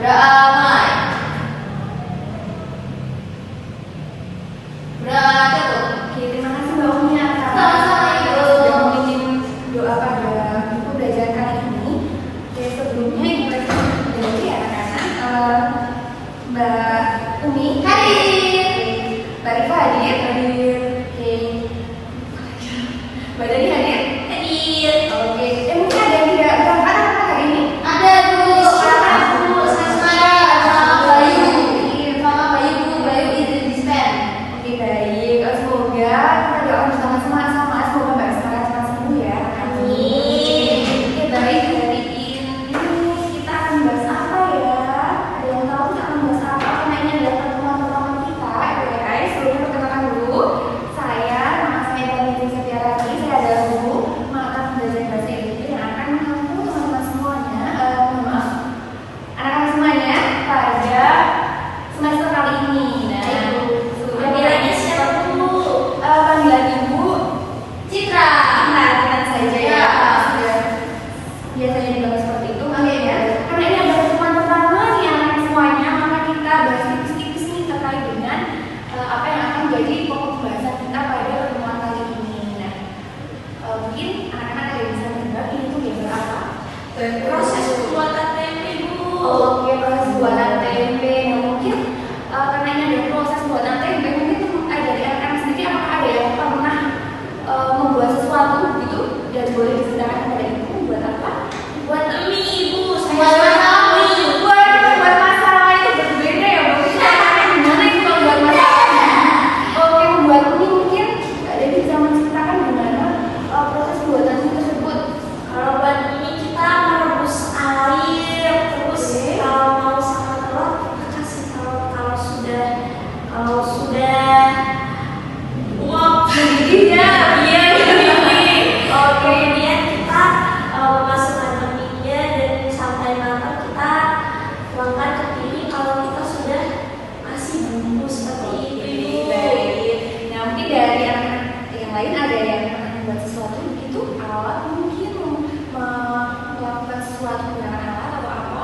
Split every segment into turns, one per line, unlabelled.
Berdamai. Berjatuh.
Oke, terima kasih Mbak Umi atas
Sama-sama, Ibu.
sudah memimpin doa pada buku belajar kali ini. Oke, sebelumnya Ibu dari anak-anak Mbak Umi
Hadir.
Mbak Rifa hadir. Oke. Mbak Dani hadir.
Hadir.
Oke. Mungkin ada yang tidak berangkat apa hari ini?
Ada Bu. Bu. Saya sama Bayu. Sama Bayu Bu. Bayu izin dispen.
Oke, baik. Semoga kita doa bersama-sama semoga Mbak Risma cepat sembuh ya.
Amin.
Oke, baik. Hari ini kita akan bahas apa ya? Ada yang tahu kita akan bahas apa? Karena ini adalah pertemuan pertama kita, ya guys. Sebelumnya perkenalkan dulu. Nama saya Dani Setiarani. Saya adalah guru mata pembelajaran bahasa Inggris yang akan menghubung teman-teman semuanya. Maaf, anak-anak semuanya pada semester kali ini.
Panggilannya siapa Bu?
Panggilan Ibu
Citra.
Tenang saja ya.
Ya.
Sudah biasanya dipanggil seperti itu. Oke ya. Karena ini adalah pertemuan pertama nih anak semuanya, maka kita bahas tipis-tipis nih terkait dengan apa yang akan menjadi pokok pembahasan kita pada pertemuan kali ini. Nah, mungkin anak-anak ada yang bisa menebak ini tuh gambar apa?
Proses pembuatan tempe Bu.
Oke, proses buatan tempe. Nah, mungkin karena ini ada proses buatan tempe, mungkin dari anak-anak sendiri apakah ada yang pernah membuat sesuatu gitu dan boleh diceritakan kepada ibu buat apa?
Buat mie Ibu.
Buat masalah itu berbeda ya, Bu. Caranya gimana itu kalau buat masalah? Oke, membuat mie mungkin Kak Devi bisa menceritakan gimana proses pembuatan mie tersebut.
Kalau buat mie kita merebus air, terus
Oke.
kalau mau sama telur kita kasih telur. Kalau sudah uap
Mendidih ya?
iya mendidih.
Oke.
Kemudian kita memasukkan mie-nya dan sampai matang kita tuangkan ke piring. Kalau kita sudah kasih bumbu seperti itu.
Baik. Nah, mungkin dari anak-anak yang lain ada yang pernah membuat sesuatu begitu alat mungkin melakukan sesuatu menggunakan alat atau apa?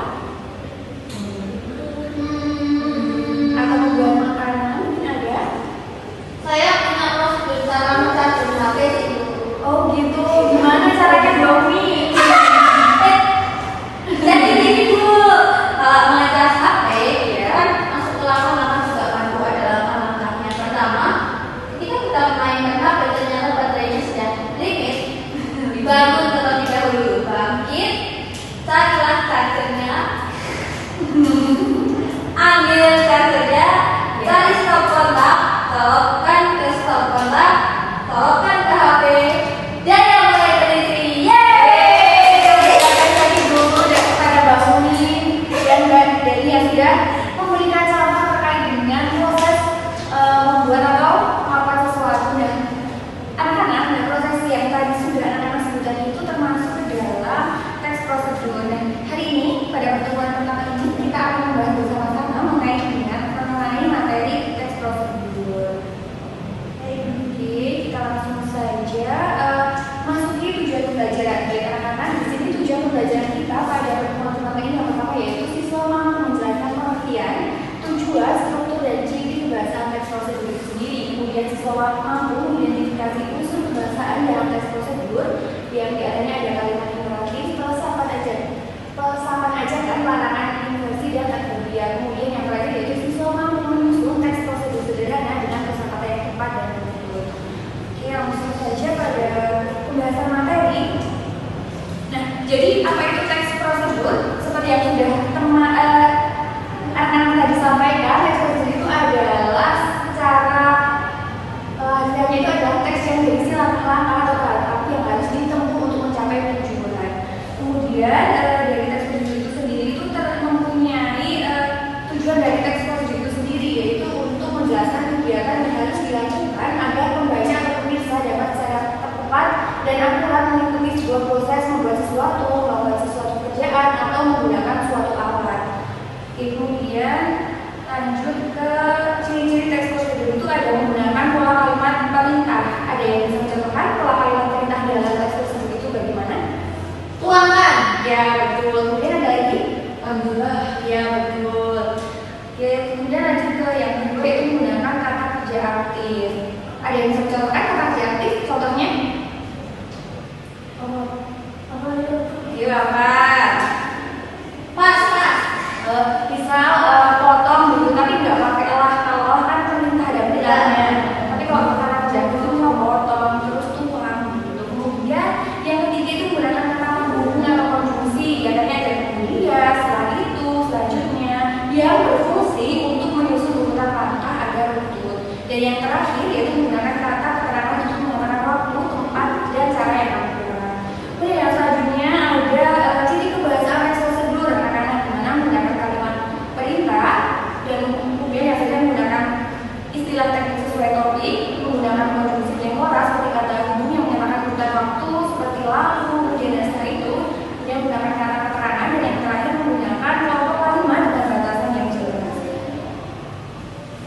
Atau membuat makanan mungkin ada?
Saya punya prosedur cara mencharger HP sih Bu.
Oh gitu. Gimana caranya Mbak Umi?
Jadi gini Bu, kalau mengecas HP
Ya.
kan masuk ke langkah-langkah juga kan Bu, ada langkah-langkahnya. Pertama, ketika kita memainkan HP ternyata baterainya sudah limit, dibangun terlebih dahulu, bangkit, carilah chargernya, ambil chargernya, cari stop kontak, colokkan ke stop kontak, colokkan ke HP, dan yang mulai beristri. Yeay!
Terima kasih dulu dan kepada Mbak Umi dan Mbak Deni yang sudah memberikan contoh terkait dengan proses membuat atau melakukan sesuatu. Dan anak-anak, dan proses yang tadi sudah anak-anak sebutkan itu termasuk ke dalam teks prosedur. Dan hari ini pada pertemuan pertama ini kita akan membahas bersama-sama mengenai materi teks prosedur. Oke, kita langsung saja masuki tujuan pembelajaran. Baik anak-anak, di sini tujuan pembelajaran kita pada pertemuan pertama ini yang pertama yaitu siswa mampu menjelaskan pengertian, tujuan, struktur dan ciri kebahasaan teks prosedur itu sendiri. Kemudian siswa mampu mengidentifikasi unsur kebahasaan dalam teks prosedur yang diantaranya ada kalimat imperatif, pesaman ajakan, larangan, inversi dan adverbial. Kemudian yang terakhir yaitu siswa mampu menyusun teks prosedur sederhana dengan kosakata yang tepat dan betul. Oke, langsung saja pada pembahasan materi. Nah, jadi apa itu teks prosedur? Seperti yang sudah anak-anak tadi sampaikan, teks prosedur itu adalah secara hasilnya itu adalah teks yang berisi langkah-langkah atau tahap yang harus ditempuh untuk mencapai tujuan. Kemudian dari teks prosedur itu sendiri itu mempunyai tujuan dari teks prosedur itu sendiri yaitu untuk menjelaskan kegiatan yang harus dilakukan agar pembaca atau pemirsa dapat secara tepat dan akurat mengikuti sebuah proses membuat sesuatu, melakukan sesuatu pekerjaan atau menggunakan suatu alat. Kemudian lanjut ke ciri-ciri teks prosedur itu ada menggunakan pola kalimat perintah. Ada yang bisa mencontohkan pola kalimat perintah dalam teks prosedur itu bagaimana?
Tuangkan.
Ya betul. Kemudian ada lagi?
Ambillah.
Ya Iya betul. Oke, kemudian lanjut ke yang kedua itu menggunakan kata kerja aktif. Ada yang bisa contohkan kata kerja aktif? Contohnya? Apa itu? Iya apa?
Pas.
Misal potong gitu, tapi nggak pakai lah. Kalau lah kan perintah ada perintahnya. Tapi kalau kata kerja aktif itu mau potong terus tuang gitu. Kemudian yang ketiga itu menggunakan kata penghubung atau konjungsi. Ya tadi ada kemudian, setelah itu, selanjutnya yang berfungsi untuk menyusun urutan langkah agar betul. Dan yang terakhir yaitu menggunakan kata keterangan untuk mengatakan waktu, tempat, dan cara yang akurat. Kemudian yang selanjutnya ada ciri kebahasaan teks prosedur, anak-anak dimana menggunakan kalimat perintah dan kemudian yang selanjutnya menggunakan istilah teknik sesuai topik, menggunakan konjungsi temporal seperti kata hubung yang menyatakan urutan waktu seperti lalu, kemudian dan setelah itu kemudian menggunakan kata keterangan dan yang terakhir menggunakan kelompok kalimat dan batasan yang jelas.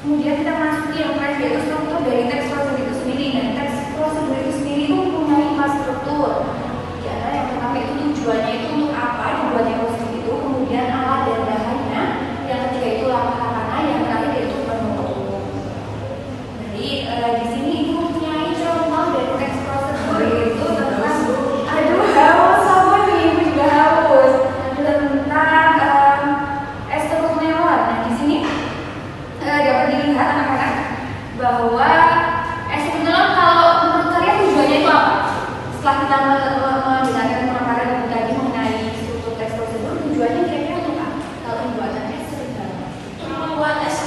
Kemudian kita masuki yang terakhir yaitu struktur dari teks prosedur itu sendiri. Nah, teks prosedur itu sendiri itu mempunyai 4 struktur. Di antara yang pertama itu tujuannya itu untuk apa, dibuatnya prosedur itu, kemudian alat dan bahannya, yang ketiga itu langkah-langkahnya, yang terakhir yaitu penutup. Jadi di sini itu mempunyai contoh dari teks prosedur yaitu tentang haus sama nih, ibu juga haus tentang es melon. Nah di sini dapat dilihat anak-anak bahwa es melon kalau menurut kalian tujuannya itu apa? Setelah kita mendengarkan pemaparan ibu tadi mengenai struktur teks prosedur, tujuannya kira-kira untuk apa?
Kalau pembuatannya sering banget. Membuat es.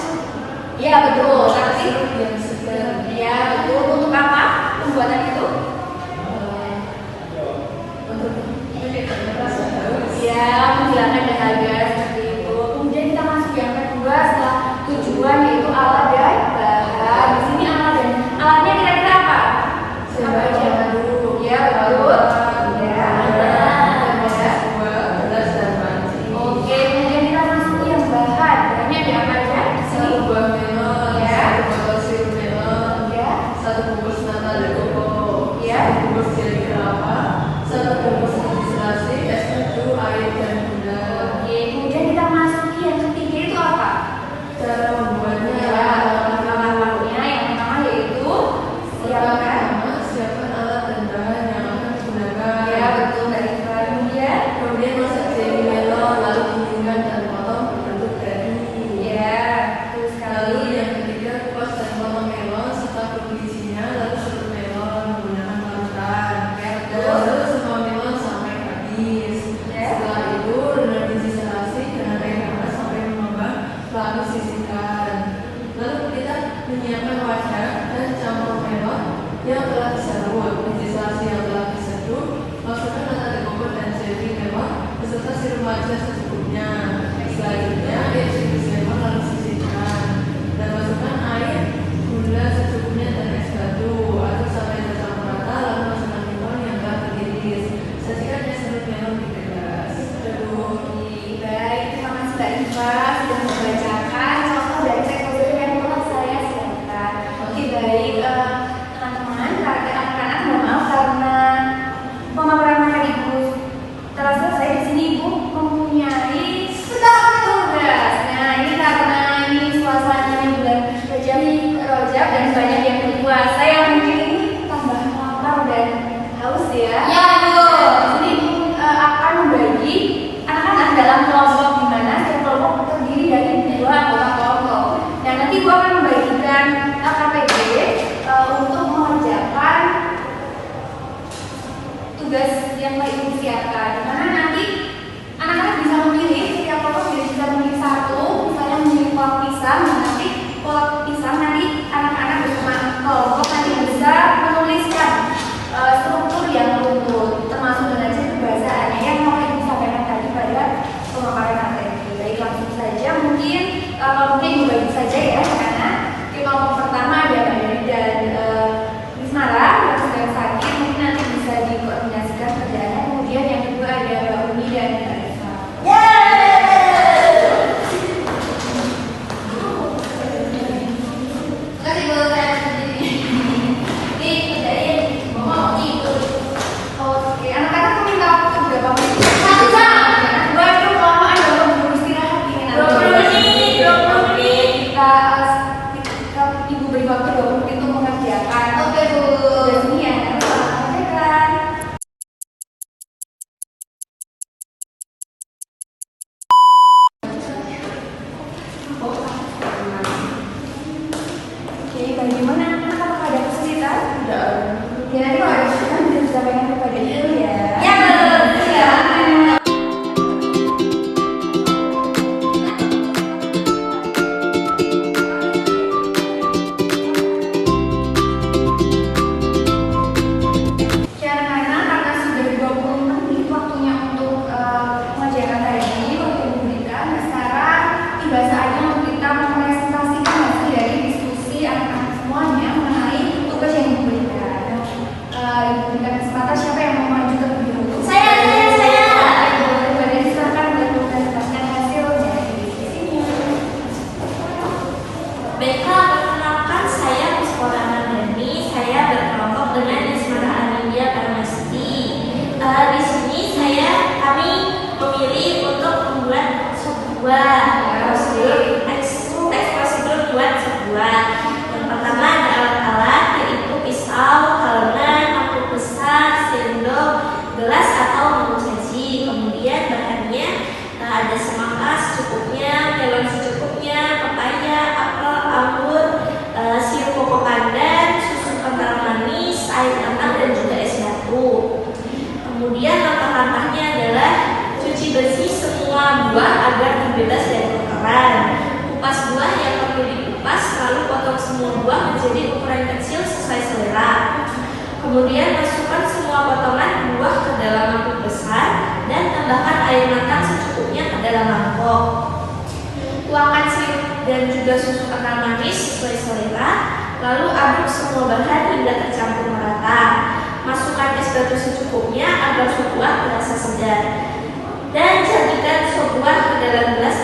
Iya betul. Tapi
yang segar.
ya betul. Untuk apa pembuatan itu?
Untuk menghilangkan rasa haus.
Ya, menghilangkan dahaga seperti itu. Kemudian kita masuk yang kedua setelah tujuan yaitu alat dan bahan. Di sini alat dan alatnya kira-kira apa? Apa aja? Ya betul. Ya.
Gelas dan panci.
Oke, kemudian kita masuk yang bahan. Bahannya ada apa aja? Di sini.
Satu buah melon,
Ya.
satu botol sirup melon,
Ya.
satu bungkus nata de coco,
Ya.
satu bungkus jelly kelapa, satu bungkus uji selasi, es tebu, air dan gula.
Oke, kemudian kita masuki yang ketiga itu apa?
Cara membuatnya
Ya, langkah-langkahnya yang pertama yaitu siapkan.
siapkan alat dan bahan yang akan digunakan.
Ya betul dari kemudian.
Kemudian masak jelly melon, lalu dingginkan dan potong berbentuk dari.
Ya, terus
Lalu
sekali.
yang ketiga kupas dan potong melon serta kukus isinya, lalu serut melon menggunakan larutan.
Ya betul.
Lalu semua melon sampai habis.
Ya.
Setelah itu rendam biji selasi dengan air panas sampai mengembang, lalu sisihkan. Lalu kita menyiapkan wadah dan campur melon yang telah diserut, biji selasi yang telah diseduh, masukkan nata de coco dan jelly melon beserta sirup matcha secukupnya. Selanjutnya isi melon lalu sisihkan dan masukkan air, gula secukupnya dan es batu. Aduk sampai tercampur rata, lalu masukkan melon yang telah diiris. Sajikan es serut melon di gelas.
Baik, terima kasih Mbak Iva sudah membacakan contoh dari teks prosedur yang telah saya siapkan. Oke, baik teman-teman, anak-anak mohon maaf karena pemaparan materi Ibu telah selesai. Di sini Ibu mempunyai tugas. Nah, ini karena ini suasananya bulan Rajab dan banyak yang berpuasa yang mungkin ini tambah lapar dan haus ya.
Ya, Bu.
Di sini Ibu akan membagi anak-anak dalam kelompok di mana setiap kelompok terdiri dari
buah. Prosedur buat sebuah. Yang pertama ada alat-alat, yaitu pisau, halenan, mangkuk besar, sendok, gelas atau mangkuk saji. Kemudian bahannya ada semangka secukupnya, melon secukupnya, pepaya, apel, anggur, sirup koko pandan, susu kental manis, air hangat dan juga es batu. Kemudian langkah-langkahnya adalah cuci bersih semua buah agar terbebas dari kotoran. Kupas buah yang perlu dikupas, lalu potong semua buah menjadi ukuran kecil sesuai selera. Kemudian masukkan semua potongan buah ke dalam mangkuk besar dan tambahkan air matang secukupnya ke dalam mangkok. Tuangkan sirup dan juga susu kental manis sesuai selera, lalu aduk semua bahan hingga tercampur merata. Masukkan es batu secukupnya agar sop buah terasa segar. Dan jadikan sop buah ke dalam gelas